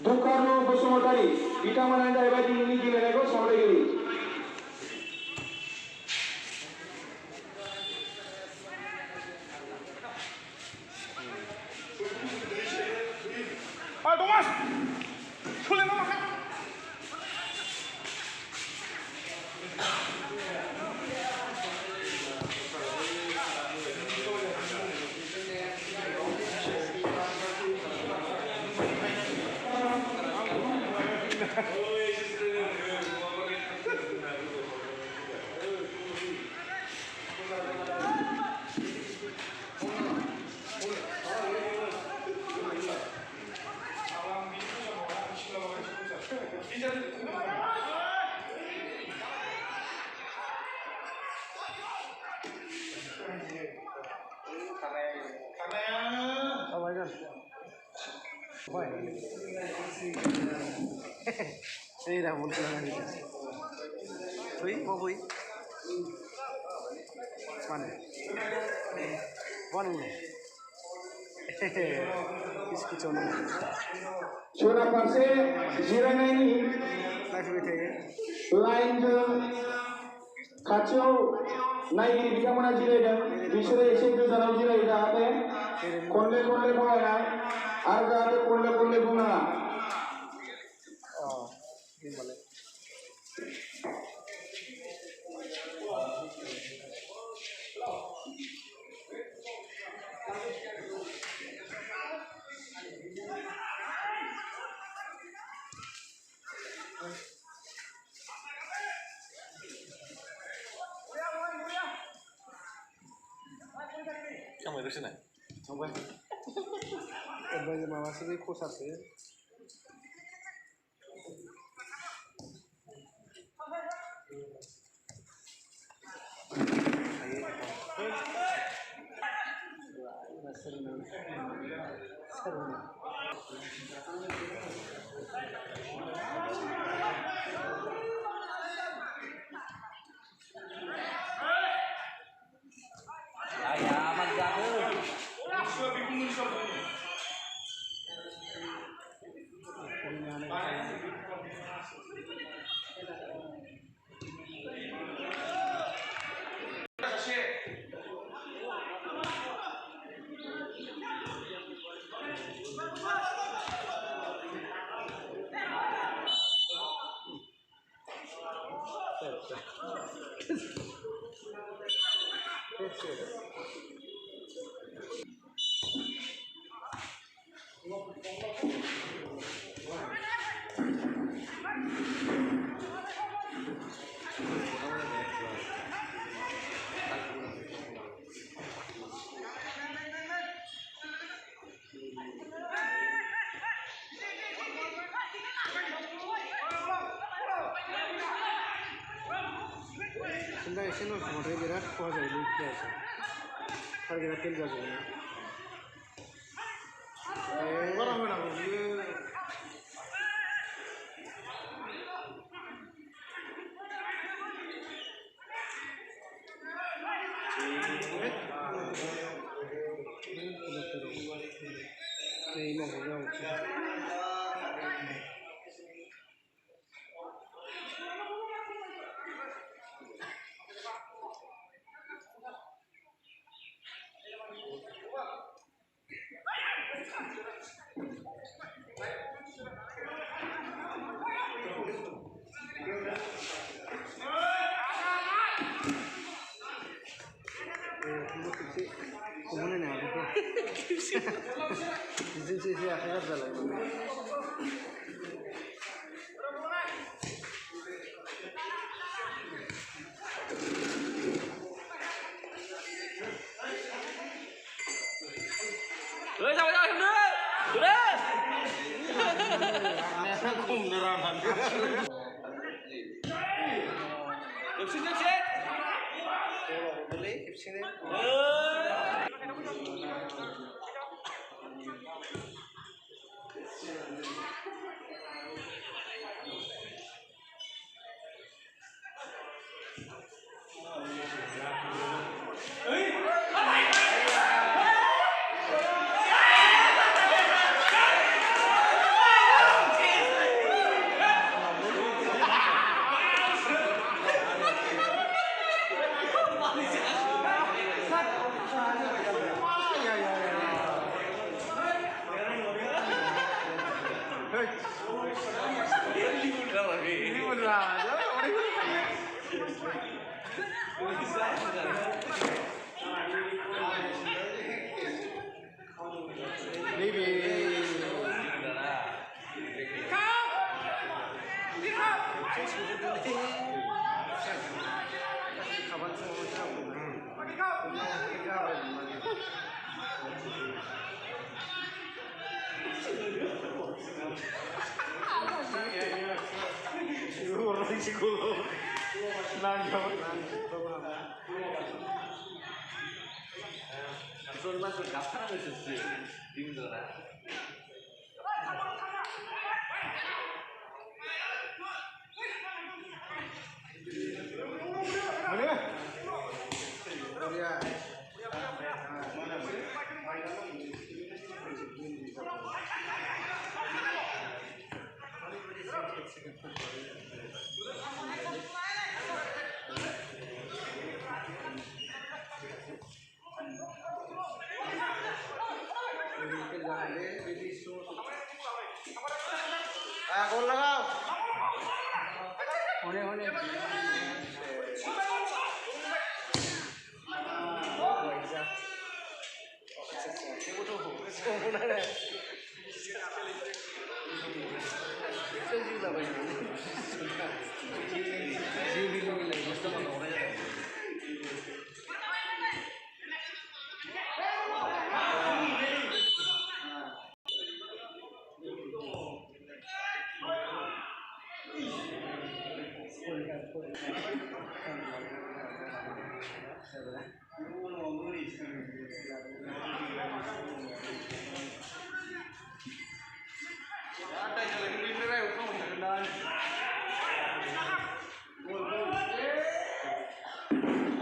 दुखारु बसुमतारी बिथांमोनानो जाहैबाय दिनैनि गेलेनायखौ सामलायगिरि। Thomas! Soledad makan! Ini dah mulut lagi. Hui, mau hui? Mana? Mana ni? Kiski cona. Suara parse jiranai ini Life betul. lain je kacau naik bitamana jirai बिसोरो एसे गोजानाव जिरायो जाहाथे खनले खनले बुंनाय आरो जाहाथे खनले खनले बुंनाङा। Gimana? Kamu itu sini? Sampai. Bagi mama sih khusus ya. Sebenarnya sih nol sebenarnya berat kuah jadi biasa. Kalau kita pilih jadi. Orang mana dia? Ini mau jauh. Kemana nih aku? Sisi akhirnya jalan. Sama-sama sendiri. Sudah. Aku beneran. Sini sih. Boleh, sini. Hei, Ini bener lagi. ini bener aja. Orang ini Bisa bener. Bibi. Kapan semua orang psikolog nangkap Langsung masuk kapan ada sih? Bingung lah. mana ya gol लगाओ होने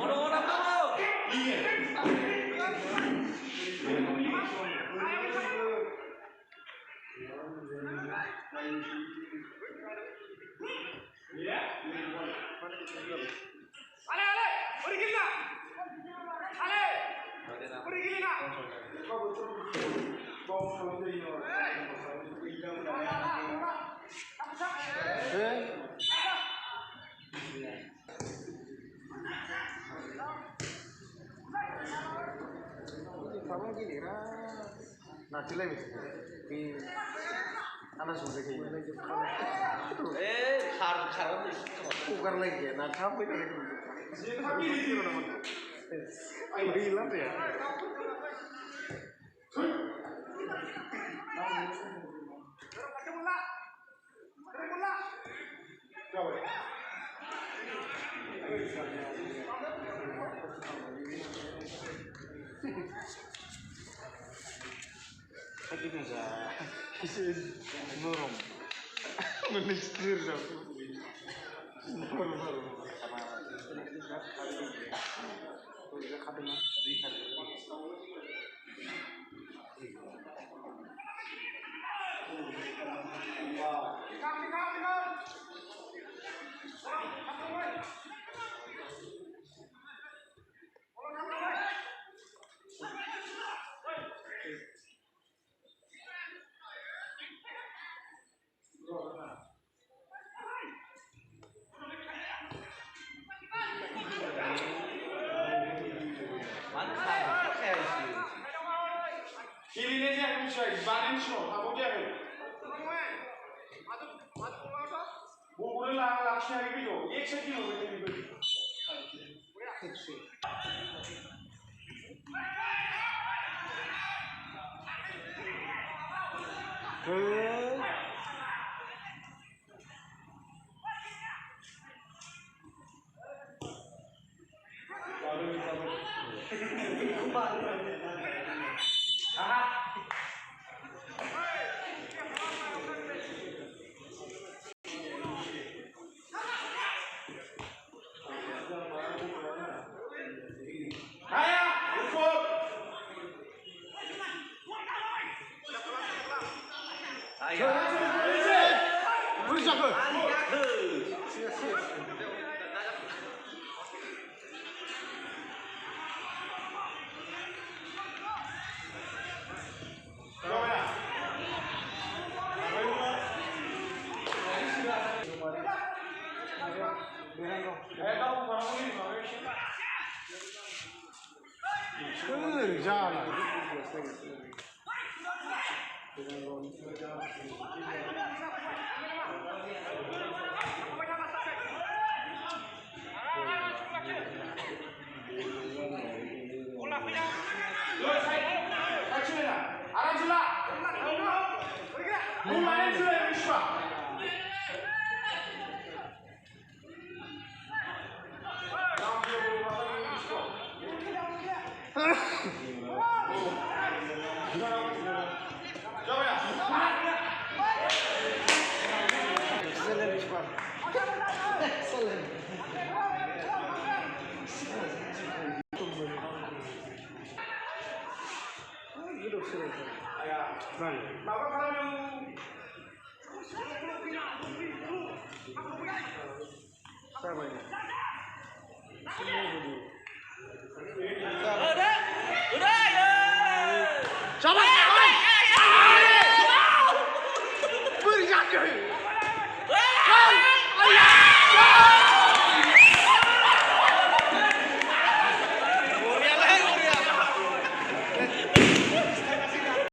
Orang-orang tuh. Kamu gini nanti lagi di anak sudah kayak Karam ukar lagi ya, nah sampai dari itu hilang ya. Tapi nggak kisah nurung, menistir dong. Jalan. Siapa ini?